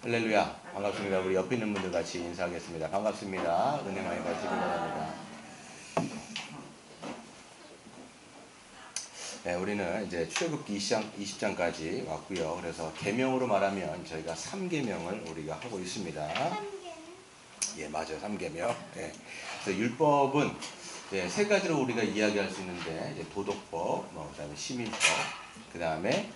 할렐루야. 반갑습니다. 우리 옆에 있는 분들 같이 인사하겠습니다. 반갑습니다. 은혜 많이 받으시기 바랍니다. 네, 우리는 이제 출애굽기 20장까지 왔고요. 그래서 계명으로 말하면 저희가 3계명을 우리가 하고 있습니다. 예, 맞아요. 3계명. 예. 그래서 율법은 세 가지로 우리가 이야기할 수 있는데, 이제 도덕법, 그다음에 시민법, 그다음에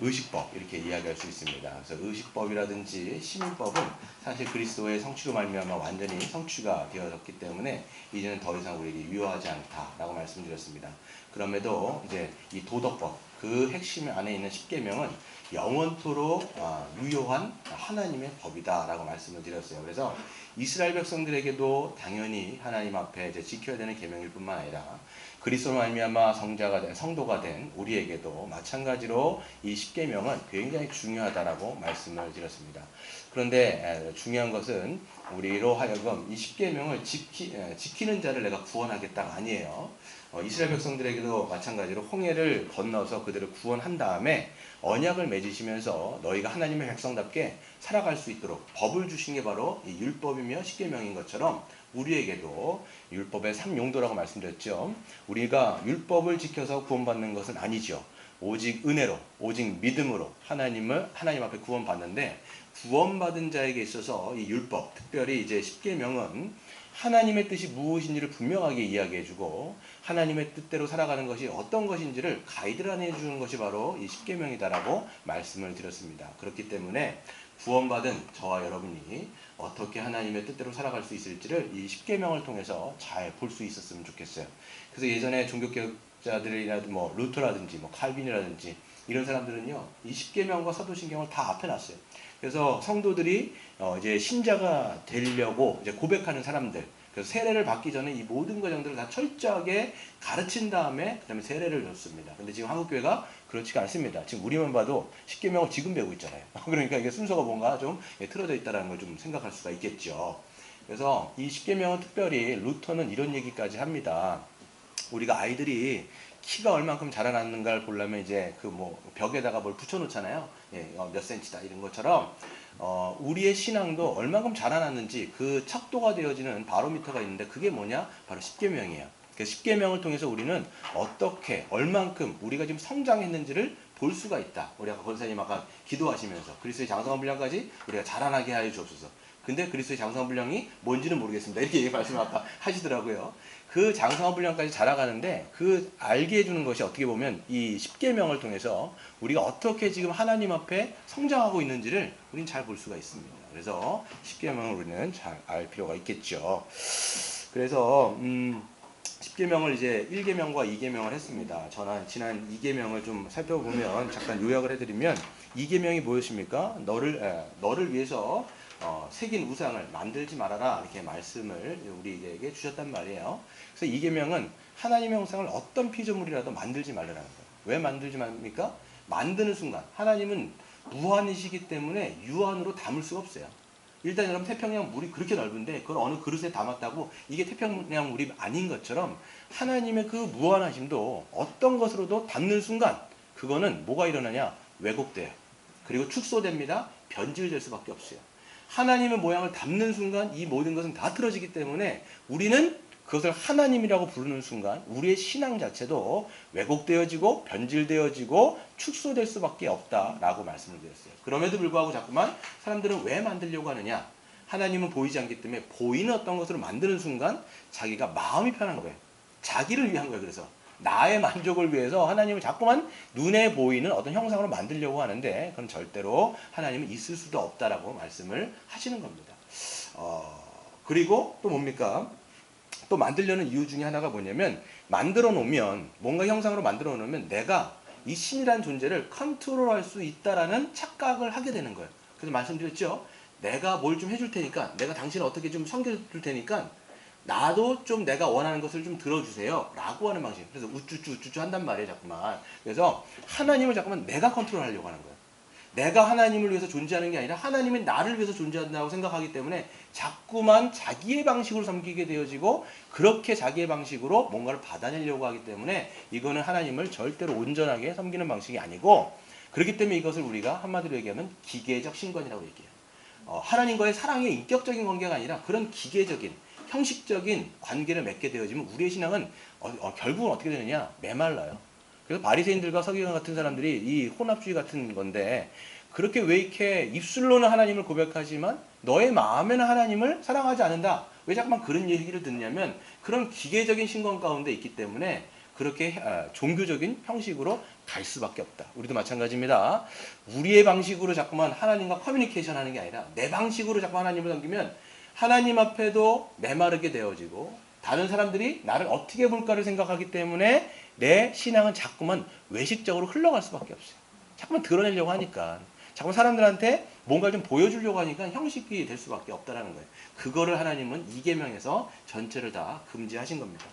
의식법, 이렇게 이야기할 수 있습니다. 그래서 의식법이라든지 시민법은 사실 그리스도의 성취로 말미암아 완전히 성취가 되어졌기 때문에 이제는 더 이상 우리에게 유효하지 않다라고 말씀드렸습니다. 그럼에도 이제 이 도덕법, 그 핵심 안에 있는 10계명은 영원토록 유효한 하나님의 법이다라고 말씀을 드렸어요. 그래서 이스라엘 백성들에게도 당연히 하나님 앞에 이제 지켜야 되는 계명일 뿐만 아니라 그리스도로 말미암아 성도가 된 우리에게도 마찬가지로 이 10계명은 굉장히 중요하다라고 말씀을 드렸습니다. 그런데 중요한 것은 우리로 하여금 이 10계명을 지키는 자를 내가 구원하겠다가 아니에요. 이스라엘 백성들에게도 마찬가지로 홍해를 건너서 그들을 구원한 다음에 언약을 맺으시면서 너희가 하나님의 백성답게 살아갈 수 있도록 법을 주신 게 바로 이 율법이며 10계명인 것처럼 우리에게도 율법의 3용도라고 말씀드렸죠. 우리가 율법을 지켜서 구원받는 것은 아니죠. 오직 은혜로, 오직 믿음으로 하나님 앞에 구원받는데, 구원받은 자에게 있어서 이 율법, 특별히 이제 10계명은 하나님의 뜻이 무엇인지를 분명하게 이야기해주고 하나님의 뜻대로 살아가는 것이 어떤 것인지를 가이드라인 해주는 것이 바로 이 10계명이다라고 말씀을 드렸습니다. 그렇기 때문에 구원받은 저와 여러분이 어떻게 하나님의 뜻대로 살아갈 수 있을지를 이 10계명을 통해서 잘 볼 수 있었으면 좋겠어요. 그래서 예전에 종교개혁자들이라든지 루터라든지 칼빈이라든지 이런 사람들은요, 이 10계명과 사도신경을 다 앞에 놨어요. 그래서 성도들이 이제 신자가 되려고 이제 고백하는 사람들, 그래서 세례를 받기 전에 이 모든 과정들을 다 철저하게 가르친 다음에 그다음에 세례를 줬습니다. 근데 지금 한국교회가 그렇지가 않습니다. 지금 우리만 봐도 10계명을 지금 배우고 있잖아요. 그러니까 이게 순서가 뭔가 좀 틀어져 있다는 걸 좀 생각할 수가 있겠죠. 그래서 이 10계명은 특별히 루터는 이런 얘기까지 합니다. 우리가 아이들이 키가 얼만큼 자라났는가를 보려면 이제 벽에다가 뭘 붙여놓잖아요. 예, 몇 센치다 이런 것처럼 우리의 신앙도 얼만큼 자라났는지 그 척도가 되어지는 바로미터가 있는데, 그게 뭐냐? 바로 10계명이에요. 그 10계명을 통해서 우리는 어떻게 얼만큼 우리가 지금 성장했는지를 볼 수가 있다. 우리 아까 권사님 아까 기도하시면서 그리스도의 장성한 분량까지 우리가 자라나게 하여 주옵소서. 근데 그리스도의 장성한 분량이 뭔지는 모르겠습니다. 이렇게 말씀을 아까 하시더라고요. 그 장성한 분량까지 자라가는데 그 알게 해주는 것이 어떻게 보면 이 10계명을 통해서 우리가 어떻게 지금 하나님 앞에 성장하고 있는지를 우리는 잘 볼 수가 있습니다. 그래서 10계명을 우리는 잘 알 필요가 있겠죠. 그래서 10계명을 이제 1계명과 2계명을 했습니다. 저는 지난 2계명을 좀 살펴보면 잠깐 요약을 해드리면, 2계명이 무엇입니까? 너를 위해서 새긴 우상을 만들지 말아라, 이렇게 말씀을 우리에게 주셨단 말이에요. 그래서 2계명은 하나님의 형상을 어떤 피조물이라도 만들지 말라는 거예요. 왜 만들지 말입니까? 만드는 순간 하나님은 무한이시기 때문에 유한으로 담을 수가 없어요. 일단 여러분, 태평양 물이 그렇게 넓은데 그걸 어느 그릇에 담았다고 이게 태평양 물이 아닌 것처럼 하나님의 그 무한하심도 어떤 것으로도 담는 순간 그거는 뭐가 일어나냐? 왜곡돼요. 그리고 축소됩니다. 변질될 수밖에 없어요. 하나님의 모양을 담는 순간 이 모든 것은 다 틀어지기 때문에 우리는 그것을 하나님이라고 부르는 순간 우리의 신앙 자체도 왜곡되어지고 변질되어지고 축소될 수밖에 없다라고 말씀을 드렸어요. 그럼에도 불구하고 자꾸만 사람들은 왜 만들려고 하느냐? 하나님은 보이지 않기 때문에 보이는 어떤 것으로 만드는 순간 자기가 마음이 편한 거예요. 자기를 위한 거예요. 그래서 나의 만족을 위해서 하나님을 자꾸만 눈에 보이는 어떤 형상으로 만들려고 하는데, 그건 절대로 하나님은 있을 수도 없다라고 말씀을 하시는 겁니다. 그리고 또 뭡니까? 또 만들려는 이유 중에 하나가 뭐냐면, 만들어 놓으면, 뭔가 형상으로 만들어 놓으면 내가 이 신이라는 존재를 컨트롤할 수 있다라는 착각을 하게 되는 거예요. 그래서 말씀드렸죠. 내가 뭘 좀 해줄 테니까, 내가 당신을 어떻게 좀 섬겨줄 테니까 나도 좀 내가 원하는 것을 좀 들어주세요 라고 하는 방식. 그래서 우쭈쭈 한단 말이에요, 자꾸만. 그래서 하나님을 자꾸만 내가 컨트롤하려고 하는 거예요. 내가 하나님을 위해서 존재하는 게 아니라 하나님이 나를 위해서 존재한다고 생각하기 때문에 자꾸만 자기의 방식으로 섬기게 되어지고, 그렇게 자기의 방식으로 뭔가를 받아내려고 하기 때문에 이거는 하나님을 절대로 온전하게 섬기는 방식이 아니고, 그렇기 때문에 이것을 우리가 한마디로 얘기하면 기계적 신관이라고 얘기해요. 하나님과의 사랑의 인격적인 관계가 아니라 그런 기계적인 형식적인 관계를 맺게 되어지면 우리의 신앙은 결국은 어떻게 되느냐? 메말라요. 그래서 바리새인들과 서기관 같은 사람들이 이 혼합주의 같은 건데 그렇게 왜 이렇게 입술로는 하나님을 고백하지만 너의 마음에는 하나님을 사랑하지 않는다. 왜 자꾸만 그런 얘기를 듣냐면 그런 기계적인 신권 가운데 있기 때문에 그렇게 종교적인 형식으로 갈 수밖에 없다. 우리도 마찬가지입니다. 우리의 방식으로 자꾸만 하나님과 커뮤니케이션 하는 게 아니라 내 방식으로 자꾸 하나님을 섬기면 하나님 앞에도 메마르게 되어지고 다른 사람들이 나를 어떻게 볼까를 생각하기 때문에 내 신앙은 자꾸만 외식적으로 흘러갈 수밖에 없어요. 자꾸만 드러내려고 하니까. 자꾸 사람들한테 뭔가 좀 보여주려고 하니까 형식이 될 수밖에 없다라는 거예요. 그거를 하나님은 이계명에서 전체를 다 금지하신 겁니다.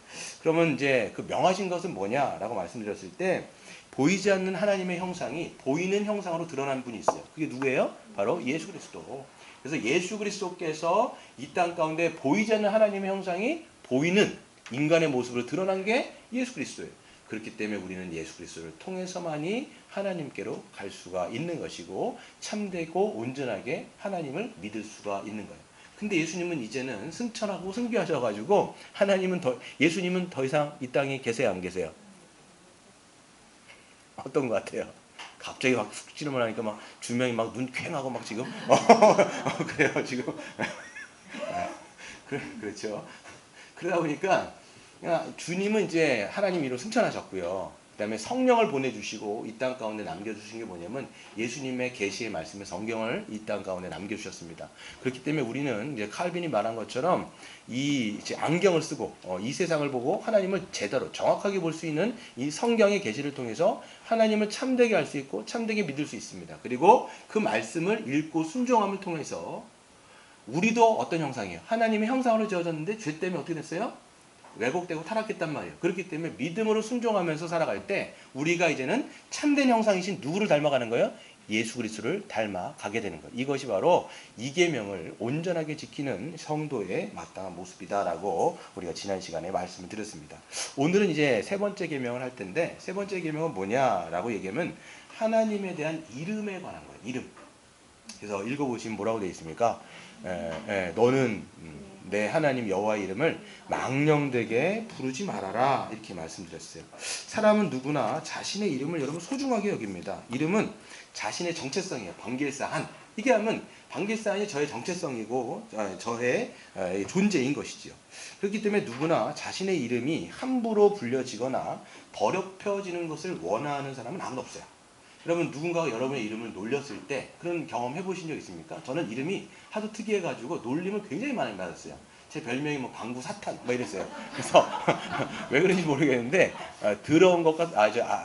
그러면 이제 그 명하신 것은 뭐냐라고 말씀드렸을 때 보이지 않는 하나님의 형상이 보이는 형상으로 드러난 분이 있어요. 그게 누구예요? 바로 예수 그리스도. 그래서 예수 그리스도께서 이 땅 가운데 보이지 않는 하나님의 형상이 보이는 인간의 모습으로 드러난 게 예수 그리스도예요. 그렇기 때문에 우리는 예수 그리스도를 통해서만이 하나님께로 갈 수가 있는 것이고 참되고 온전하게 하나님을 믿을 수가 있는 거예요. 근데 예수님은 이제는 승천하고 승귀하셔가지고 예수님은 더 이상 이 땅에 계세요, 안 계세요? 어떤 것 같아요? 갑자기 막 훅 질문하니까 막 주명이 막 눈 퀭하고 막 지금 그래요 지금 그렇죠. 그러다 보니까 주님은 이제 하나님 이로 승천하셨고요. 그 다음에 성령을 보내주시고 이 땅 가운데 남겨주신 게 뭐냐면 예수님의 계시의 말씀에 성경을 이 땅 가운데 남겨주셨습니다. 그렇기 때문에 우리는 이제 칼빈이 말한 것처럼 이 이제 안경을 쓰고 이 세상을 보고 하나님을 제대로 정확하게 볼 수 있는 이 성경의 계시를 통해서 하나님을 참되게 할 수 있고 참되게 믿을 수 있습니다. 그리고 그 말씀을 읽고 순종함을 통해서 우리도 어떤 형상이에요? 하나님의 형상으로 지어졌는데 죄 때문에 어떻게 됐어요? 왜곡되고 타락했단 말이에요. 그렇기 때문에 믿음으로 순종하면서 살아갈 때 우리가 이제는 참된 형상이신 누구를 닮아가는 거예요? 예수 그리스도를 닮아가게 되는 거예요. 이것이 바로 이 계명을 온전하게 지키는 성도의 마땅한 모습이다라고 우리가 지난 시간에 말씀을 드렸습니다. 오늘은 이제 세 번째 계명을 할 텐데 세 번째 계명은 뭐냐라고 얘기하면 하나님에 대한 이름에 관한 거예요. 이름. 그래서 읽어보시면 뭐라고 되어 있습니까? 너는 내 하나님 여호와의 이름을 망령되게 부르지 말아라 이렇게 말씀드렸어요. 사람은 누구나 자신의 이름을 여러분 소중하게 여깁니다. 이름은 자신의 정체성이에요. 방길사한. 이게 하면 방길사한이 저의 정체성이고 저의 존재인 것이지요. 그렇기 때문에 누구나 자신의 이름이 함부로 불려지거나 더럽혀지는 것을 원하는 사람은 아무도 없어요. 여러분 누군가가 여러분의 이름을 놀렸을 때 그런 경험 해보신 적 있습니까? 저는 이름이 하도 특이해가지고 놀림을 굉장히 많이 받았어요. 제 별명이 뭐 방구 사탄 막 이랬어요. 그래서 왜 그런지 모르겠는데 더러운 것과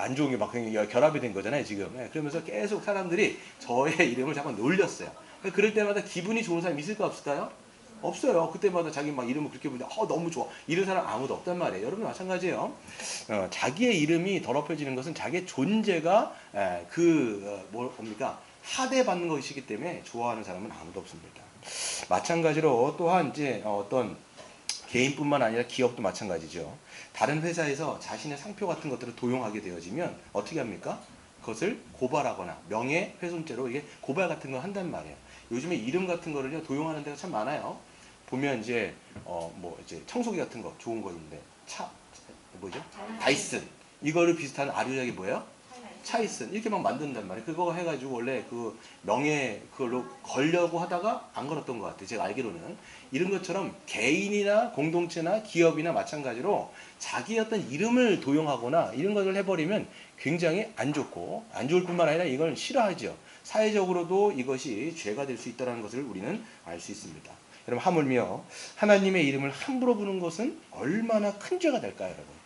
안 좋은 게 막 결합이 된 거잖아요 지금. 그러면서 계속 사람들이 저의 이름을 자꾸 놀렸어요. 그럴 때마다 기분이 좋은 사람이 있을까 없을까요? 없어요. 그때마다 자기 막 이름을 그렇게 부르는데 너무 좋아. 이런 사람 아무도 없단 말이에요. 여러분 마찬가지예요. 자기의 이름이 더럽혀지는 것은 자기의 존재가 뭡니까? 하대받는 것이기 때문에 좋아하는 사람은 아무도 없습니다. 마찬가지로 또한 이제 어떤 개인뿐만 아니라 기업도 마찬가지죠. 다른 회사에서 자신의 상표 같은 것들을 도용하게 되어지면 어떻게 합니까? 그것을 고발하거나 명예훼손죄로 이게 고발 같은 걸 한단 말이에요. 요즘에 이름 같은 거를요 도용하는 데가 참 많아요. 보면 이제 이제 청소기 같은 거 좋은 거 있는데 뭐죠? 다이슨 이거를 비슷한 아류작이 뭐예요? 차이슨 이렇게 막 만든단 말이에요. 그거 해가지고 원래 그 명예 그걸로 걸려고 하다가 안 걸었던 것 같아요. 제가 알기로는 이런 것처럼 개인이나 공동체나 기업이나 마찬가지로 자기 어떤 이름을 도용하거나 이런 것을 해버리면 굉장히 안 좋고 안 좋을 뿐만 아니라 이걸 싫어하죠. 사회적으로도 이것이 죄가 될 수 있다는 것을 우리는 알 수 있습니다. 여러분 하물며 하나님의 이름을 함부로 부르는 것은 얼마나 큰 죄가 될까요, 여러분?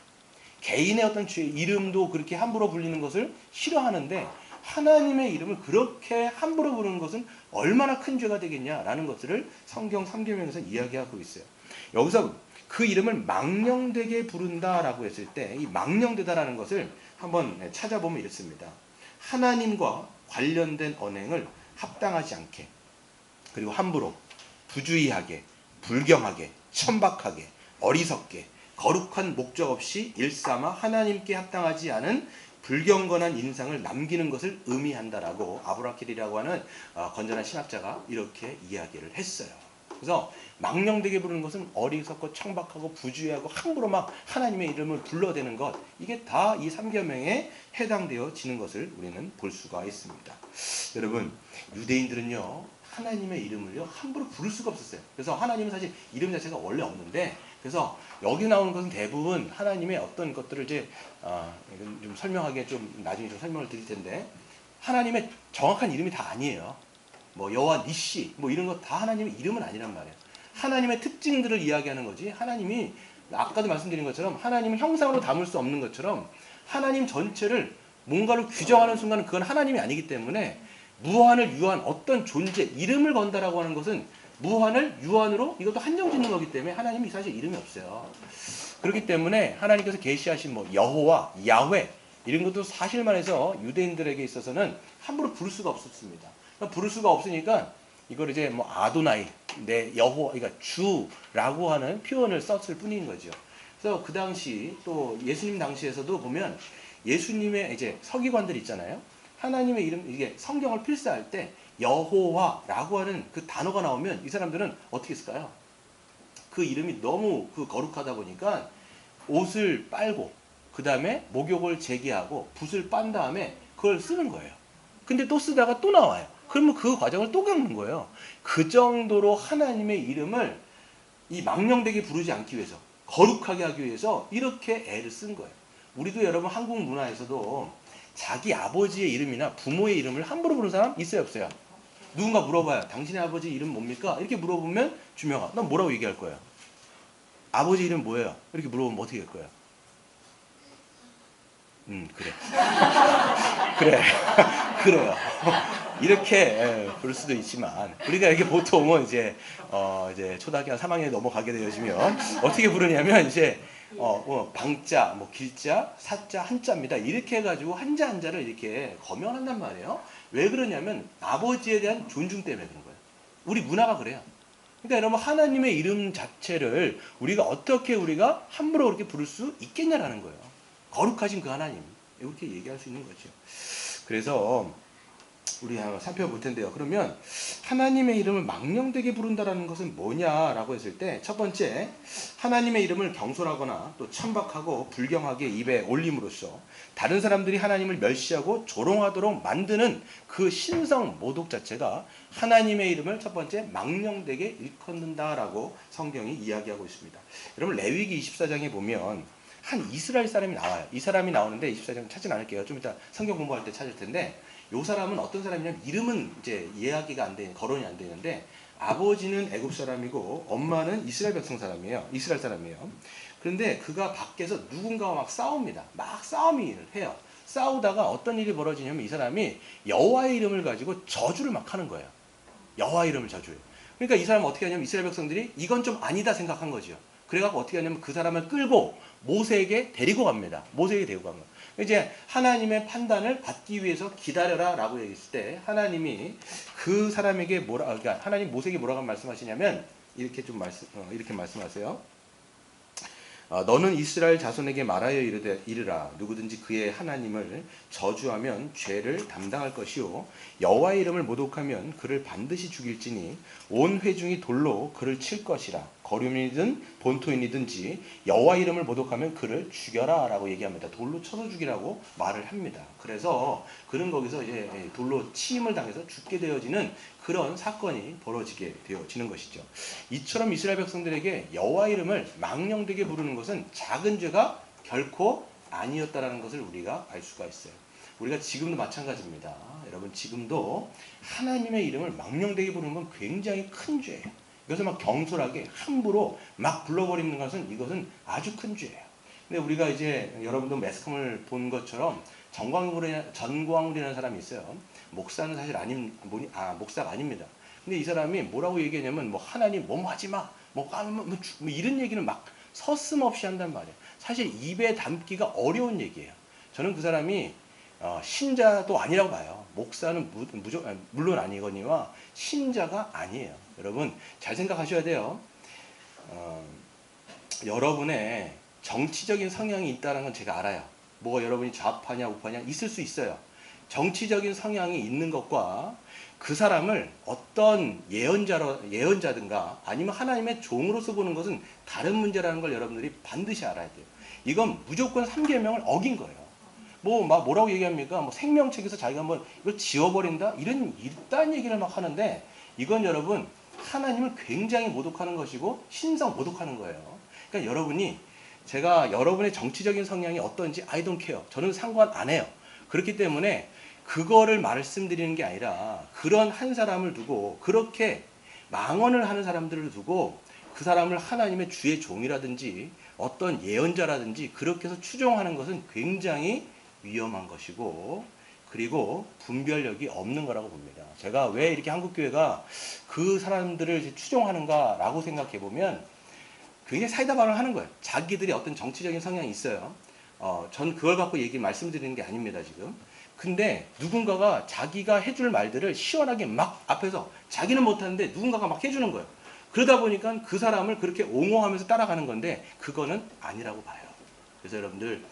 개인의 어떤 이름도 그렇게 함부로 불리는 것을 싫어하는데 하나님의 이름을 그렇게 함부로 부르는 것은 얼마나 큰 죄가 되겠냐라는 것들을 성경 3계명에서 이야기하고 있어요. 여기서 그 이름을 망령되게 부른다라고 했을 때 이 망령되다라는 것을 한번 찾아보면 이렇습니다. 하나님과 관련된 언행을 합당하지 않게 그리고 함부로 부주의하게 불경하게 천박하게 어리석게 거룩한 목적 없이 일삼아 하나님께 합당하지 않은 불경건한 인상을 남기는 것을 의미한다라고 아브라킬이라고 하는 건전한 신학자가 이렇게 이야기를 했어요. 그래서 망령되게 부르는 것은 어리석고 청박하고 부주의하고 함부로 막 하나님의 이름을 불러대는 것, 이게 다 이 3계명에 해당되어지는 것을 우리는 볼 수가 있습니다. 여러분, 유대인들은요 하나님의 이름을요 함부로 부를 수가 없었어요. 그래서 하나님은 사실 이름 자체가 원래 없는데, 그래서 여기 나오는 것은 대부분 하나님의 어떤 것들을 이제 이건 좀 설명하기에 좀 나중에 좀 설명을 드릴 텐데, 하나님의 정확한 이름이 다 아니에요. 뭐 여호와 니시 뭐 이런 거 다 하나님의 이름은 아니란 말이에요. 하나님의 특징들을 이야기하는 거지, 하나님이 아까도 말씀드린 것처럼 하나님은 형상으로 담을 수 없는 것처럼 하나님 전체를 뭔가로 규정하는 순간은 그건 하나님이 아니기 때문에, 무한을 유한 어떤 존재, 이름을 건다라고 하는 것은 무한을 유한으로 이것도 한정 짓는 거기 때문에 하나님이 사실 이름이 없어요. 그렇기 때문에 하나님께서 계시하신 뭐 여호와, 야훼 이런 것도 사실만 해서 유대인들에게 있어서는 함부로 부를 수가 없었습니다. 그러니까 부를 수가 없으니까 이걸 이제 뭐 아도나이, 내 여호와, 그러니까 주라고 하는 표현을 썼을 뿐인 거죠. 그래서 그 당시 또 예수님 당시에서도 보면 예수님의 이제 서기관들 있잖아요. 하나님의 이름, 이게 성경을 필사할 때 여호와라고 하는 그 단어가 나오면 이 사람들은 어떻게 쓸까요? 그 이름이 너무 그 거룩하다 보니까 옷을 빨고 그 다음에 목욕을 제기하고 붓을 빤 다음에 그걸 쓰는 거예요. 근데 또 쓰다가 또 나와요. 그러면 그 과정을 또 겪는 거예요. 그 정도로 하나님의 이름을 이 망령되게 부르지 않기 위해서, 거룩하게 하기 위해서 이렇게 애를 쓴 거예요. 우리도 여러분 한국 문화에서도 자기 아버지의 이름이나 부모의 이름을 함부로 부르는 사람 있어요, 없어요? 누군가 물어봐요. 당신의 아버지 이름 뭡니까? 이렇게 물어보면 주명아, 넌 뭐라고 얘기할 거예요? 아버지 이름 뭐예요? 이렇게 물어보면 어떻게 할 거예요? 그래. 그래. 그래요. 이렇게 부를 수도 있지만, 우리가 이렇게 보통은 이제 초등학교 한 3학년에 넘어가게 되어지면 어떻게 부르냐면 이제 방자, 뭐 길자, 사자, 한자입니다. 이렇게 해가지고 한자 한자를 이렇게 거명한단 말이에요. 왜 그러냐면 아버지에 대한 존중 때문에 그런 거예요. 우리 문화가 그래요. 그러니까 여러분, 하나님의 이름 자체를 우리가 어떻게 우리가 함부로 그렇게 부를 수 있겠냐라는 거예요. 거룩하신 그 하나님, 이렇게 얘기할 수 있는 거죠. 그래서 우리 한번 살펴볼 텐데요. 그러면 하나님의 이름을 망령되게 부른다라는 것은 뭐냐라고 했을 때, 첫 번째, 하나님의 이름을 경솔하거나 또 천박하고 불경하게 입에 올림으로써 다른 사람들이 하나님을 멸시하고 조롱하도록 만드는 그 신성 모독 자체가 하나님의 이름을 첫 번째 망령되게 일컫는다라고 성경이 이야기하고 있습니다. 여러분, 레위기 24장에 보면 한 이스라엘 사람이 나와요. 이 사람이 나오는데 24장 찾진 않을게요. 좀 이따 성경 공부할 때 찾을 텐데, 이 사람은 어떤 사람이냐면 이름은 이제 이야기가 안 되는, 거론이 안 되는데, 아버지는 애굽 사람이고 엄마는 이스라엘 백성 사람이에요. 이스라엘 사람이에요. 그런데 그가 밖에서 누군가와 막 싸웁니다. 막 싸움을 해요. 싸우다가 어떤 일이 벌어지냐면 이 사람이 여호와의 이름을 가지고 저주를 막 하는 거예요. 여호와 이름을 저주해요. 그러니까 이 사람은 어떻게 하냐면 이스라엘 백성들이 이건 좀 아니다 생각한 거죠. 그래갖고 어떻게 하냐면 그 사람을 끌고 모세에게 데리고 갑니다. 모세에게 데리고 갑니다. 이제 하나님의 판단을 받기 위해서 기다려라 라고 얘기했을 때, 하나님이 그 사람에게 그러니까 하나님 모세에게 뭐라고 말씀하시냐면 이렇게 이렇게 말씀하세요. 너는 이스라엘 자손에게 말하여 이르라. 누구든지 그의 하나님을 저주하면 죄를 담당할 것이요, 여호와의 이름을 모독하면 그를 반드시 죽일지니 온 회중이 돌로 그를 칠 것이라. 거류민이든 본토인이든지 여호와 이름을 모독하면 그를 죽여라 라고 얘기합니다. 돌로 쳐서 죽이라고 말을 합니다. 그래서 그는 거기서 이제 돌로 치임을 당해서 죽게 되어지는 그런 사건이 벌어지게 되어지는 것이죠. 이처럼 이스라엘 백성들에게 여호와 이름을 망령되게 부르는 것은 작은 죄가 결코 아니었다라는 것을 우리가 알 수가 있어요. 우리가 지금도 마찬가지입니다. 여러분, 지금도 하나님의 이름을 망령되게 부르는 건 굉장히 큰 죄예요. 이것을 막 경솔하게 함부로 막 불러버리는 것은, 이것은 아주 큰 죄예요. 근데 우리가 이제 여러분도 매스컴을 본 것처럼 전광훈이라는 사람이 있어요. 목사는 사실 목사가 아닙니다. 근데 이 사람이 뭐라고 얘기하냐면 뭐 하나님 뭐뭐 하지 마, 뭐 이런 얘기는 막 서슴없이 한단 말이에요. 사실 입에 담기가 어려운 얘기예요. 저는 그 사람이 신자도 아니라고 봐요. 목사는 물론 아니거니와 신자가 아니에요. 여러분, 잘 생각하셔야 돼요. 여러분의 정치적인 성향이 있다는 건 제가 알아요. 뭐 여러분이 좌파냐 우파냐 있을 수 있어요. 정치적인 성향이 있는 것과 그 사람을 어떤 예언자든가 아니면 하나님의 종으로서 보는 것은 다른 문제라는 걸 여러분들이 반드시 알아야 돼요. 이건 무조건 3계명을 어긴 거예요. 뭐라고 얘기합니까? 뭐 생명책에서 자기가 뭐 이걸 지워버린다? 이딴 얘기를 막 하는데 이건 여러분 하나님을 굉장히 모독하는 것이고 신성 모독하는 거예요. 그러니까 여러분이 제가 여러분의 정치적인 성향이 어떤지 I don't care. 저는 상관 안 해요. 그렇기 때문에 그거를 말씀드리는 게 아니라 그런 한 사람을 두고 그렇게 망언을 하는 사람들을 두고 그 사람을 하나님의 주의 종이라든지 어떤 예언자라든지 그렇게 해서 추종하는 것은 굉장히 위험한 것이고 그리고 분별력이 없는 거라고 봅니다. 제가 왜 이렇게 한국교회가 그 사람들을 추종하는가라고 생각해 보면 굉장히 사이다 발언을 하는 거예요. 자기들이 어떤 정치적인 성향이 있어요. 전 그걸 갖고 말씀드리는 게 아닙니다, 지금. 근데 누군가가 자기가 해줄 말들을 시원하게 막 앞에서 자기는 못하는데 누군가가 막 해주는 거예요. 그러다 보니까 그 사람을 그렇게 옹호하면서 따라가는 건데 그거는 아니라고 봐요. 그래서 여러분들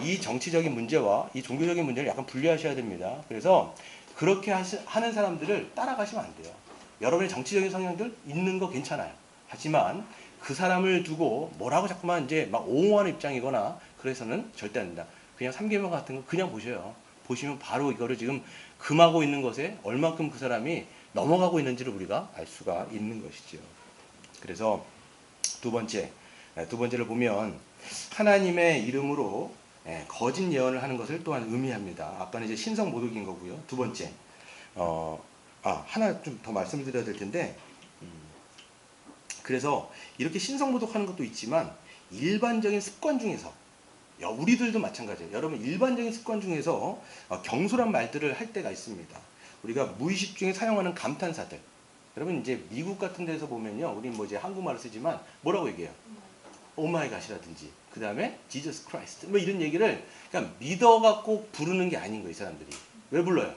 이 정치적인 문제와 이 종교적인 문제를 약간 분리하셔야 됩니다. 그래서 그렇게 하는 사람들을 따라가시면 안 돼요. 여러분의 정치적인 성향들 있는 거 괜찮아요. 하지만 그 사람을 두고 뭐라고 자꾸만 이제 막 옹호하는 입장이거나 그래서는 절대 안 된다. 그냥 3계명 같은 거 그냥 보셔요. 보시면 바로 이거를 지금 금하고 있는 것에 얼만큼 그 사람이 넘어가고 있는지를 우리가 알 수가 있는 것이죠. 그래서 두 번째를 보면 하나님의 이름으로 거짓 예언을 하는 것을 또한 의미합니다. 아까는 이제 신성 모독인 거고요. 두 번째, 하나 좀 더 말씀을 드려야 될 텐데, 그래서 이렇게 신성 모독하는 것도 있지만 일반적인 습관 중에서 우리들도 마찬가지예요. 여러분 일반적인 습관 중에서 경솔한 말들을 할 때가 있습니다. 우리가 무의식 중에 사용하는 감탄사들. 여러분 이제 미국 같은 데서 보면요, 우리 뭐 이제 한국말을 쓰지만 뭐라고 얘기해요? 오마이갓이라든지 그 다음에 지저스 크라이스트 뭐 이런 얘기를 그냥 믿어갖고 부르는 게 아닌 거예요. 이 사람들이 왜 불러요?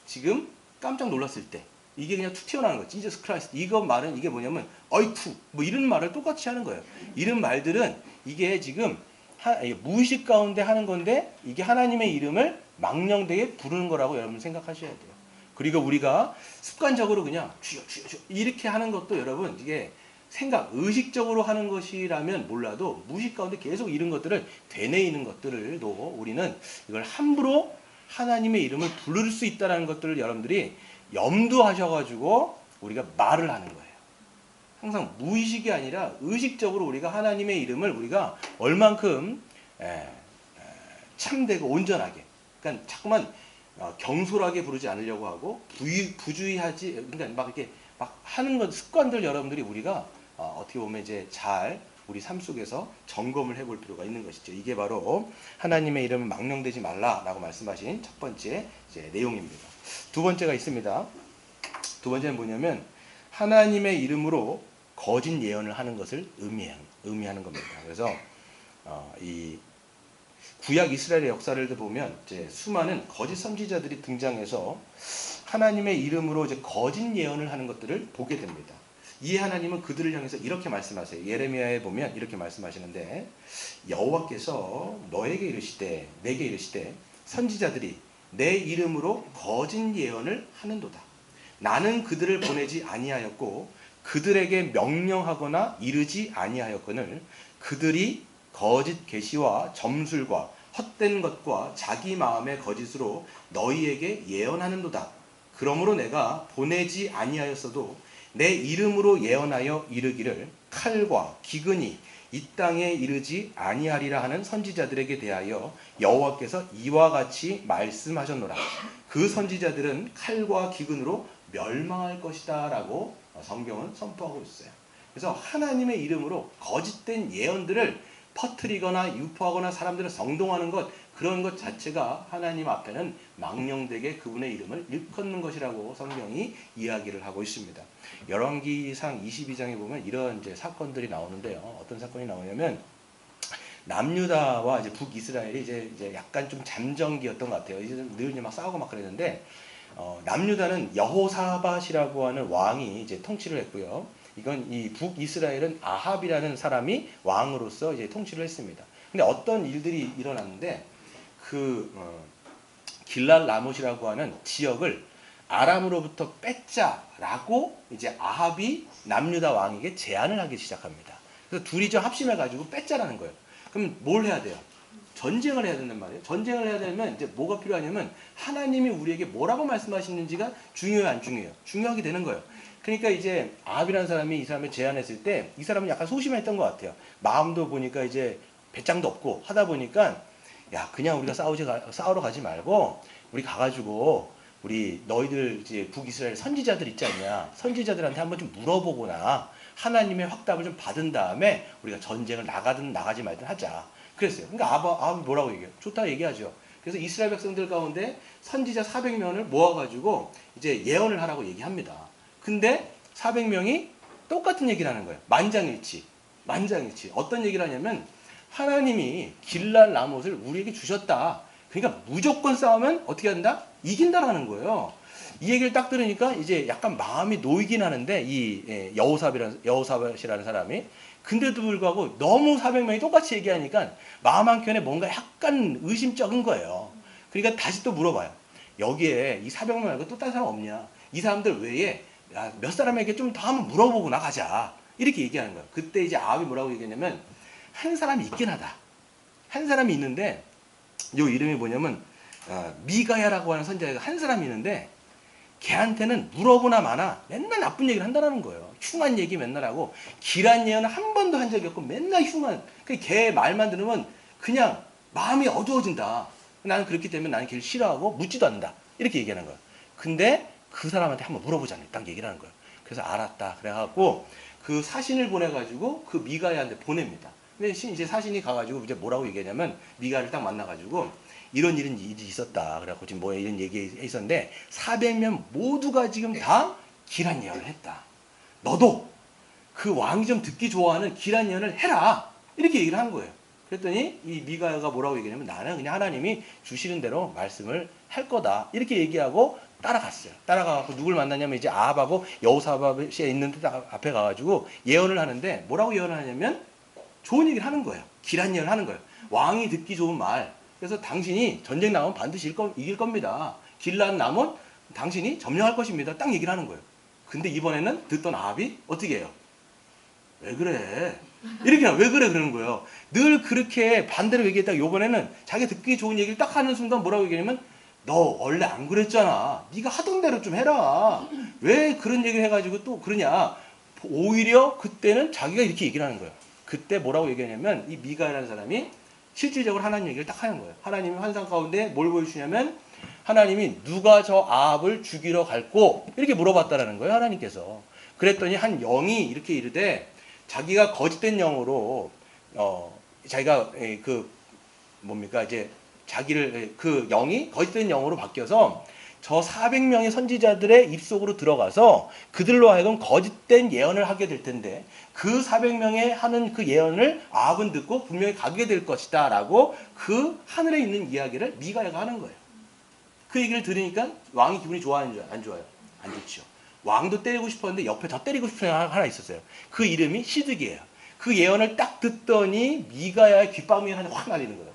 지금 깜짝 놀랐을 때 이게 그냥 툭 튀어나오는 거예요. 지저스 크라이스트 이거 말은 이게 뭐냐면 어이쿠 뭐 이런 말을 똑같이 하는 거예요. 이런 말들은 이게 지금 무의식 가운데 하는 건데 이게 하나님의 이름을 망령되게 부르는 거라고 여러분 생각하셔야 돼요. 그리고 우리가 습관적으로 그냥 주여 이렇게 하는 것도 여러분 이게 의식적으로 하는 것이라면 몰라도 무의식 가운데 계속 이런 것들을 되뇌이는 것들도 우리는 이걸 함부로 하나님의 이름을 부를 수 있다는 것들을 여러분들이 염두하셔가지고 우리가 말을 하는 거예요. 항상 무의식이 아니라 의식적으로 우리가 하나님의 이름을 우리가 얼만큼 참되고 온전하게, 그러니까 자꾸만 경솔하게 부르지 않으려고 하고 부주의하지, 그러니까 막 이렇게 막 하는 것 습관들 여러분들이 우리가 어떻게 보면 이제 잘 우리 삶 속에서 점검을 해볼 필요가 있는 것이죠. 이게 바로 하나님의 이름을 망령되지 말라라고 말씀하신 첫 번째 이제 내용입니다. 두 번째가 있습니다. 두 번째는 뭐냐면 하나님의 이름으로 거짓 예언을 하는 것을 의미하는 겁니다. 그래서 이 구약 이스라엘의 역사를 보면 이제 수많은 거짓 선지자들이 등장해서 하나님의 이름으로 이제 거짓 예언을 하는 것들을 보게 됩니다. 이 하나님은 그들을 향해서 이렇게 말씀하세요. 예레미야에 보면 이렇게 말씀하시는데 여호와께서 내게 이르시되 선지자들이 내 이름으로 거짓 예언을 하는도다. 나는 그들을 보내지 아니하였고 그들에게 명령하거나 이르지 아니하였거늘 그들이 거짓 계시와 점술과 헛된 것과 자기 마음의 거짓으로 너희에게 예언하는도다. 그러므로 내가 보내지 아니하였어도 내 이름으로 예언하여 이르기를 칼과 기근이 이 땅에 이르지 아니하리라 하는 선지자들에게 대하여 여호와께서 이와 같이 말씀하셨노라. 그 선지자들은 칼과 기근으로 멸망할 것이다 라고 성경은 선포하고 있어요. 그래서 하나님의 이름으로 거짓된 예언들을 퍼뜨리거나 유포하거나 사람들을 성동하는 것, 그런 것 자체가 하나님 앞에는 망령되게 그분의 이름을 일컫는 것이라고 성경이 이야기를 하고 있습니다. 열왕기상 22장에 보면 이런 이제 사건들이 나오는데요. 어떤 사건이 나오냐면 남유다와 이제 북이스라엘이 이제 약간 좀 잠정기였던 것 같아요. 이제 늘 막 싸우고 막 그랬는데 남유다는 여호사밧이라고 하는 왕이 이제 통치를 했고요. 이건 이 북이스라엘은 아합이라는 사람이 왕으로서 이제 통치를 했습니다. 근데 어떤 일들이 일어났는데 길랄 라못이라고 하는 지역을 아람으로부터 뺏자라고 이제 아합이 남유다 왕에게 제안을 하기 시작합니다. 그래서 둘이 좀 합심해가지고 뺏자라는 거예요. 그럼 뭘 해야 돼요? 전쟁을 해야 된단 말이에요. 전쟁을 해야 되면 이제 뭐가 필요하냐면 하나님이 우리에게 뭐라고 말씀하시는지가 중요해요, 안 중요해요? 중요하게 되는 거예요. 그러니까 이제 아합이라는 사람이 이 사람을 제안했을 때 이 사람은 약간 소심했던 것 같아요. 마음도 보니까 이제 배짱도 없고 하다 보니까 야 그냥 우리가 싸우러 가지 말고 우리 가가지고 우리 너희들 이제 북이스라엘 선지자들 있지 않냐? 선지자들한테 한번 좀 물어보거나 하나님의 확답을 좀 받은 다음에 우리가 전쟁을 나가든 나가지 말든 하자. 그랬어요. 그러니까 아합이 뭐라고 얘기해요? 좋다 얘기하죠. 그래서 이스라엘 백성들 가운데 선지자 400명을 모아가지고 이제 예언을 하라고 얘기합니다. 근데 400명이 똑같은 얘기를 하는 거예요. 만장일치. 만장일치. 어떤 얘기를 하냐면 하나님이 길랄 라못을 우리에게 주셨다. 그러니까 무조건 싸우면 어떻게 한다? 이긴다라는 거예요. 이 얘기를 딱 들으니까 이제 약간 마음이 놓이긴 하는데 이 여호사밧이라는 사람이 근데도 불구하고 너무 400명이 똑같이 얘기하니까 마음 한켠에 뭔가 약간 의심쩍은 거예요. 그러니까 다시 또 물어봐요. 여기에 이 400명 말고 또 다른 사람 없냐? 이 사람들 외에 몇 사람에게 좀 더 한번 물어보고 나가자. 이렇게 얘기하는 거예요. 그때 이제 아합이 뭐라고 얘기했냐면 한 사람이 있긴 하다. 한 사람이 있는데 요 이름이 뭐냐면 미가야라고 하는 선지자가 한 사람이 있는데 걔한테는 물어보나 마나 맨날 나쁜 얘기를 한다는 거예요. 흉한 얘기 맨날 하고 길한 예언을 한 번도 한 적이 없고 맨날 흉한 걔 말만 들으면 그냥 마음이 어두워진다. 나는 그렇기 때문에 나는 걔를 싫어하고 묻지도 않는다. 이렇게 얘기하는 거예요. 근데 그 사람한테 한번 물어보자니 딱 얘기를 하는 거예요. 그래서 알았다. 그래갖고 그 사신을 보내가지고 그 미가야한테 보냅니다. 근데 이제 사신이 가가지고 이제 뭐라고 얘기하냐면 미가를 딱 만나가지고 이런 일이 있었다. 그래갖고 지금 뭐 이런 얘기 있었는데 400명 모두가 지금 다 길한 예언을 했다. 너도 그 왕이 좀 듣기 좋아하는 길한 예언을 해라. 이렇게 얘기를 한 거예요. 그랬더니 이 미가야가 뭐라고 얘기하냐면 나는 그냥 하나님이 주시는 대로 말씀을 할 거다. 이렇게 얘기하고 따라갔어요. 따라가고 누굴 만나냐면 이제 아합하고 여호사밧이 있는 데 앞에 가가지고 예언을 하는데 뭐라고 예언을 하냐면 좋은 얘기를 하는 거예요. 길한 예언을 하는 거예요. 왕이 듣기 좋은 말. 그래서 당신이 전쟁 나오면 반드시 이길 겁니다. 길란 남은 당신이 점령할 것입니다. 딱 얘기를 하는 거예요. 근데 이번에는 듣던 아합이 어떻게 해요? 왜 그래? 이렇게 왜 그래 그러는 거예요. 늘 그렇게 반대로 얘기했다가 이번에는 자기 듣기 좋은 얘기를 딱 하는 순간 뭐라고 얘기하냐면 너 원래 안 그랬잖아. 네가 하던 대로 좀 해라. 왜 그런 얘기를 해가지고 또 그러냐. 오히려 그때는 자기가 이렇게 얘기를 하는 거예요. 그때 뭐라고 얘기하냐면 이 미가라는 사람이 실질적으로 하나님 얘기를 딱 하는 거예요. 하나님이 환상 가운데 뭘 보여주냐면 하나님이 누가 저 아합을 죽이러 갈꼬 이렇게 물어봤다라는 거예요. 하나님께서. 그랬더니 한 영이 이렇게 이르되 자기가 거짓된 영으로 자기가 그 뭡니까 이제 자기를 그 영이 거짓된 영으로 바뀌어서 저 400명의 선지자들의 입속으로 들어가서 그들로 하여금 거짓된 예언을 하게 될 텐데 그 400명의 하는 그 예언을 아합은 듣고 분명히 가게 될 것이다 라고 그 하늘에 있는 이야기를 미가야가 하는 거예요. 그 얘기를 들으니까 왕이 기분이 좋아하는 안 좋아요? 안 좋죠. 왕도 때리고 싶었는데 옆에 더 때리고 싶은 애가 하나 있었어요. 그 이름이 시드기예요. 그 예언을 딱 듣더니 미가야의 귓바람이 하나 확 날리는 거예요.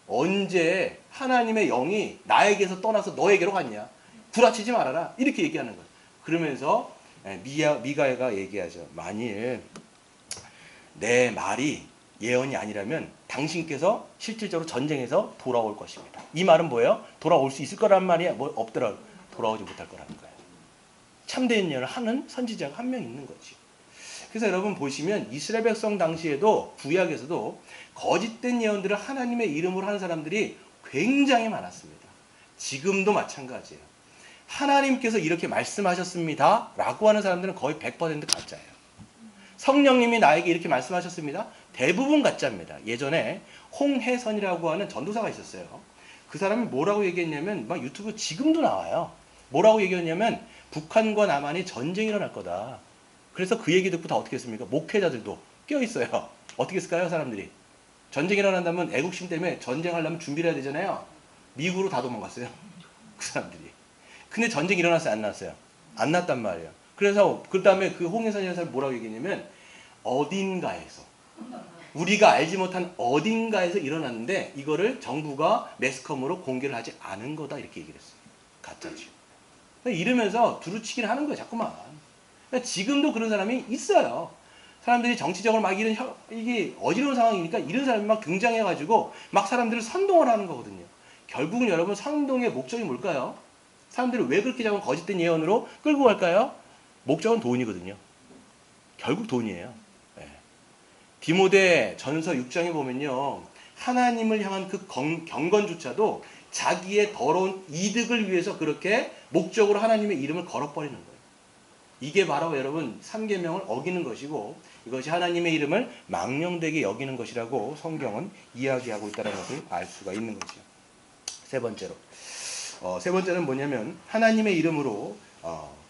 언제 하나님의 영이 나에게서 떠나서 너에게로 갔냐? 구라치지 말아라. 이렇게 얘기하는 거예요. 그러면서 미가야가 얘기하죠. 만일 내 말이 예언이 아니라면 당신께서 실질적으로 전쟁에서 돌아올 것입니다. 이 말은 뭐예요? 돌아올 수 있을 거란 말이 뭐 없더라도 돌아오지 못할 거라는 거예요. 참된 예언을 하는 선지자가 한 명 있는 거지. 그래서 여러분 보시면 이스라엘 백성 당시에도 구약에서도 거짓된 예언들을 하나님의 이름으로 하는 사람들이 굉장히 많았습니다. 지금도 마찬가지예요. 하나님께서 이렇게 말씀하셨습니다 라고 하는 사람들은 거의 100% 가짜예요. 성령님이 나에게 이렇게 말씀하셨습니다. 대부분 가짜입니다. 예전에 홍해선이라고 하는 전도사가 있었어요. 그 사람이 뭐라고 얘기했냐면 막 유튜브 지금도 나와요. 뭐라고 얘기했냐면 북한과 남한이 전쟁이 일어날 거다. 그래서 그 얘기 듣고 다 어떻게 했습니까? 목회자들도 껴있어요. 어떻게 했을까요? 사람들이. 전쟁이 일어난다면 애국심 때문에 전쟁하려면 준비를 해야 되잖아요. 미국으로 다 도망갔어요. 그 사람들이. 근데 전쟁이 일어났어요? 안 났어요? 안 났단 말이에요. 그래서 그 다음에 그 홍해선이라는 사람이 뭐라고 얘기했냐면 어딘가에서 우리가 알지 못한 어딘가에서 일어났는데 이거를 정부가 매스컴으로 공개를 하지 않은 거다 이렇게 얘기를 했어요. 가짜죠. 이러면서 두루치기를 하는 거예요. 자꾸만. 지금도 그런 사람이 있어요. 사람들이 정치적으로 막 이게 어지러운 상황이니까 이런 사람이 막 등장해가지고 막 사람들을 선동을 하는 거거든요. 결국은 여러분 선동의 목적이 뭘까요? 사람들이 왜 그렇게 자꾸 거짓된 예언으로 끌고 갈까요? 목적은 돈이거든요. 결국 돈이에요. 네. 디모데 전서 6장에 보면요. 하나님을 향한 그 경건조차도 자기의 더러운 이득을 위해서 그렇게 목적으로 하나님의 이름을 걸어버리는 거예요. 이게 바로 여러분 3계명을 어기는 것이고 이것이 하나님의 이름을 망령되게 여기는 것이라고 성경은 이야기하고 있다는 것을 알 수가 있는 거죠. 세 번째는 뭐냐면 하나님의 이름으로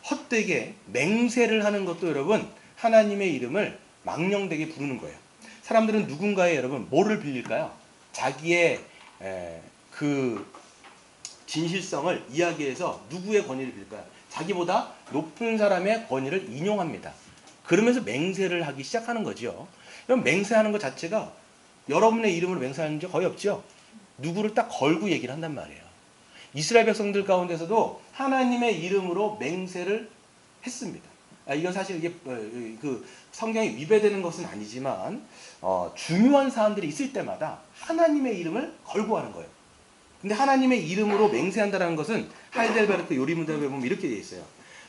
헛되게 맹세를 하는 것도 여러분 하나님의 이름을 망령되게 부르는 거예요. 사람들은 누군가의 여러분 뭐를 빌릴까요? 자기의 그 진실성을 이야기해서 누구의 권위를 빌릴까요? 자기보다 높은 사람의 권위를 인용합니다. 그러면서 맹세를 하기 시작하는 거죠. 그럼 맹세하는 것 자체가 여러분의 이름으로 맹세하는 적 거의 없죠. 누구를 딱 걸고 얘기를 한단 말이에요. 이스라엘 백성들 가운데서도 하나님의 이름으로 맹세를 했습니다. 이건 사실 이게 그 성경이 위배되는 것은 아니지만 중요한 사람들이 있을 때마다 하나님의 이름을 걸고 하는 거예요. 근데 하나님의 이름으로 맹세한다는 것은 하이델베르크 요리문답에 보면 이렇게 되어 있어요.